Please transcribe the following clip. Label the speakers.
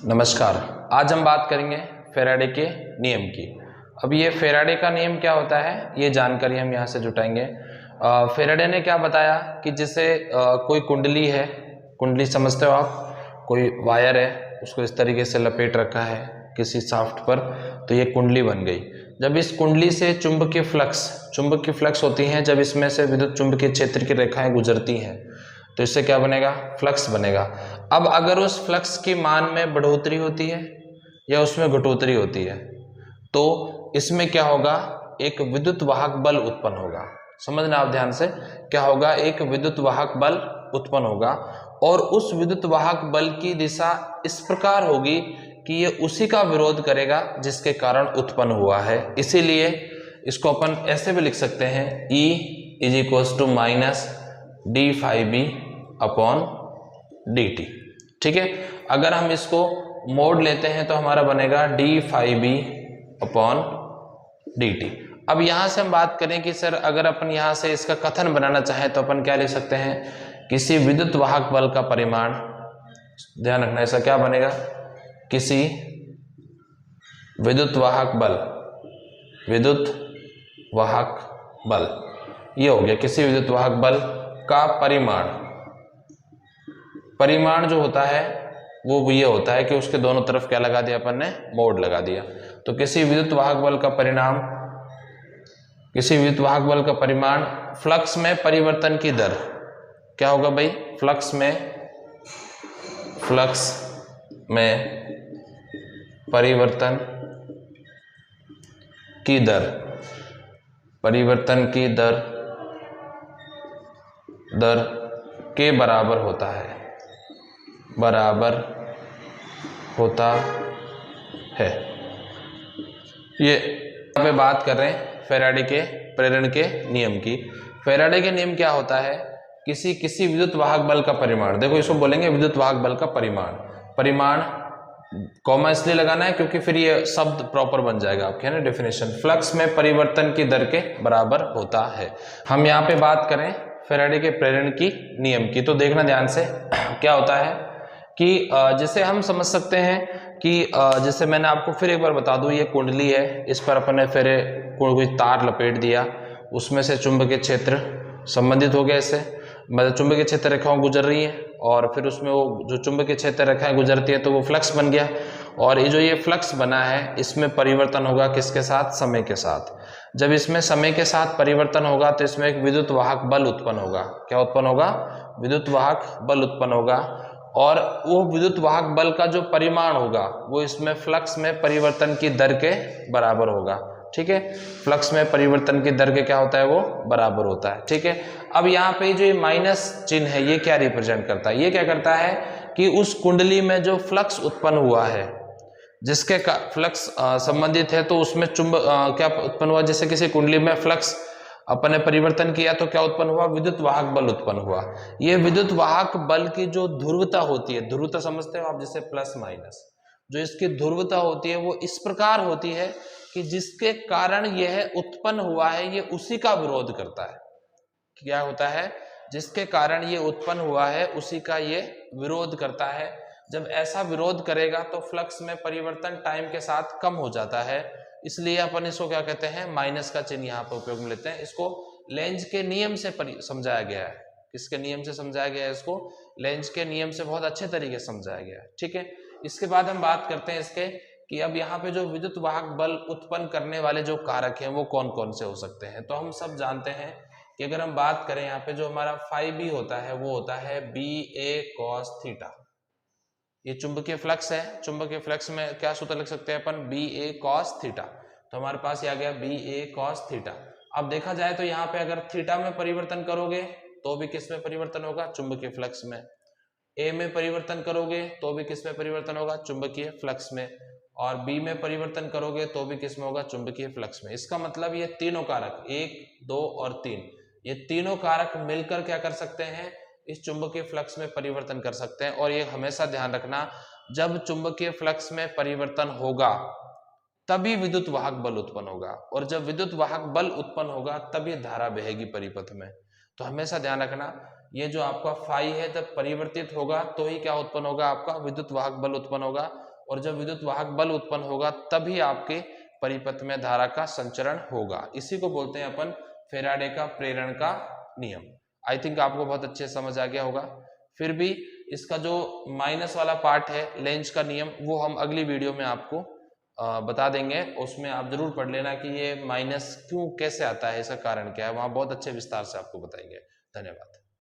Speaker 1: नमस्कार। आज हम बात करेंगे फैराडे के नियम की। अब ये फैराडे का नियम क्या होता है ये जानकारी हम यहाँ से जुटाएंगे। फैराडे ने क्या बताया कि जैसे कोई कुंडली है, कुंडली समझते हो आप, कोई वायर है उसको इस तरीके से लपेट रखा है किसी शाफ्ट पर, तो ये कुंडली बन गई। जब इस कुंडली से चुंबकीय फ्लक्स होती हैं, जब इसमें से विद्युत चुंबकीय क्षेत्र की रेखाएं गुजरती हैं तो इससे क्या बनेगा, फ्लक्स बनेगा। अब अगर उस फ्लक्स की मान में बढ़ोतरी होती है या उसमें घटोतरी होती है तो इसमें क्या होगा, एक विद्युत वाहक बल उत्पन्न होगा। समझना आप ध्यान से, क्या होगा, एक विद्युत वाहक बल उत्पन्न होगा और उस विद्युत वाहक बल की दिशा इस प्रकार होगी कि ये उसी का विरोध करेगा जिसके कारण उत्पन्न हुआ है। इसीलिए इसको अपन ऐसे भी लिख सकते हैं, E is equals to minus d phi B upon d t. ठीक है, अगर हम इसको मोड लेते हैं तो हमारा बनेगा d phi B upon d t. अब यहां से हम बात करें कि सर अगर अपन यहां से इसका कथन बनाना चाहें तो अपन क्या लिख सकते हैं, किसी विद्युत वाहक बल का परिमाण, ध्यान रखना ऐसा क्या बनेगा, किसी विद्युत वाहक बल, ये हो गया किसी विद्युत वाहक बल का परिमाण जो होता है वो ये होता है कि उसके दोनों तरफ क्या लगा दिया अपन ने, मोड लगा दिया। तो किसी विद्युत वाहक बल का परिमाण फ्लक्स में परिवर्तन की दर क्या होगा भाई, फ्लक्स में परिवर्तन की दर के बराबर होता है। ये पे बात कर रहे हैं फैराडे के प्रेरण के नियम की। फैराडे के नियम क्या होता है, किसी विद्युत वाहक बल का परिमाण, देखो इसको बोलेंगे विद्युत वाहक बल का परिमाण कॉमा इसलिए लगाना है क्योंकि फिर ये शब्द प्रॉपर बन जाएगा आपके, है ना, डेफिनेशन, फ्लक्स में परिवर्तन की दर के बराबर होता है। हम यहाँ पे बात करें फैराडे के प्रेरण की नियम की तो देखना ध्यान से क्या होता है कि जैसे हम समझ सकते हैं कि जैसे मैंने आपको फिर एक बार बता दूं, ये कुंडली है, इस पर अपन ने फिर कोई तार लपेट दिया, उसमें से चुंबकीय क्षेत्र संबंधित हो गया, इससे मतलब चुंबकीय क्षेत्र रेखाएं गुजर रही है और फिर उसमें वो जो चुंबकीय क्षेत्र रेखाएं गुजरती है तो वो फ्लक्स बन गया। और ये फ्लक्स बना है इसमें परिवर्तन होगा किसके साथ, समय के साथ। जब इसमें समय के साथ परिवर्तन होगा तो इसमें एक विद्युत वाहक बल उत्पन्न होगा। क्या उत्पन्न होगा, विद्युत वाहक बल उत्पन्न होगा और वो विद्युत वाहक बल का जो परिमाण होगा वो इसमें फ्लक्स में परिवर्तन की दर के बराबर होगा। ठीक है, फ्लक्स में परिवर्तन की दर के क्या होता है, वो बराबर होता है। ठीक है, अब यहाँ पे जो ये माइनस चिन्ह है ये क्या रिप्रेजेंट करता है, ये क्या करता है कि उस कुंडली में जो फ्लक्स उत्पन्न हुआ है, जिसके फ्लक्स संबंधित है तो उसमें क्या उत्पन्न हुआ, जैसे किसी कुंडली में फ्लक्स अपन ने परिवर्तन किया तो क्या उत्पन्न हुआ, विद्युत वाहक बल उत्पन्न हुआ। ये विद्युत वाहक बल की जो ध्रुवता होती है, ध्रुवता समझते हो आप, जैसे प्लस माइनस, जो इसकी ध्रुवता होती है वो इस प्रकार होती है कि जिसके कारण यह उत्पन्न हुआ है ये उसी का विरोध करता है। क्या होता है, जिसके कारण ये उत्पन्न हुआ है उसी का ये विरोध करता है। जब ऐसा विरोध करेगा तो फ्लक्स में परिवर्तन टाइम के साथ कम हो जाता है, इसलिए अपन इसको क्या कहते हैं, माइनस का चिन्ह यहाँ पर उपयोग में लेते हैं। इसको लेंज के नियम से समझाया गया है। किसके नियम से समझाया गया है, इसको लेंज के नियम से बहुत अच्छे तरीके से समझाया गया है। ठीक है, इसके बाद हम बात करते हैं इसके कि अब यहाँ पे जो विद्युत वाहक बल उत्पन्न करने वाले जो कारक हैं वो कौन कौन से हो सकते हैं। तो हम सब जानते हैं कि अगर हम बात करें यहाँ पे जो हमारा फाई बी होता है वो होता है बी ए कॉस थीटा। ये चुंबकीय फ्लक्स है, चुंबकीय फ्लक्स में क्या सूत्र लिख सकते हैं अपन, बी ए कॉस थीटा। तो हमारे पास ये आ गया बी ए कॉस थीटा। अब देखा जाए तो यहाँ पे अगर थीटा में परिवर्तन करोगे तो भी किस में परिवर्तन होगा, चुंबकीय फ्लक्स में। ए में परिवर्तन करोगे तो भी किस में परिवर्तन होगा, चुंबकीय फ्लक्स में। और बी में परिवर्तन करोगे तो भी किस में होगा, चुंबकीय फ्लक्स में। इसका मतलब ये तीनों कारक 1, 2 और 3, ये तीनों कारक मिलकर क्या कर सकते हैं, इस चुंबकीय फ्लक्स में परिवर्तन कर सकते हैं। और ये हमेशा ध्यान रखना, जब चुंबकीय फ्लक्स में परिवर्तन होगा तभी विद्युत वाहक बल उत्पन्न होगा, और जब विद्युत वाहक बल उत्पन्न होगा तभी धारा बहेगी परिपथ में। तो हमेशा ध्यान रखना, ये जो आपका फाई है जब परिवर्तित होगा तो ही क्या उत्पन्न होगा, आपका विद्युत वाहक बल उत्पन्न होगा। और जब विद्युत वाहक बल उत्पन्न होगा तभी आपके परिपथ में धारा का संचरण होगा। इसी को बोलते हैं अपन फैराडे का प्रेरण का नियम। आई थिंक आपको बहुत अच्छे समझ आ गया होगा। फिर भी इसका जो माइनस वाला पार्ट है, लेंज का नियम, वो हम अगली वीडियो में आपको बता देंगे। उसमें आप जरूर पढ़ लेना कि ये माइनस क्यों, कैसे आता है, इसका कारण क्या है, वहां बहुत अच्छे विस्तार से आपको बताएंगे। धन्यवाद।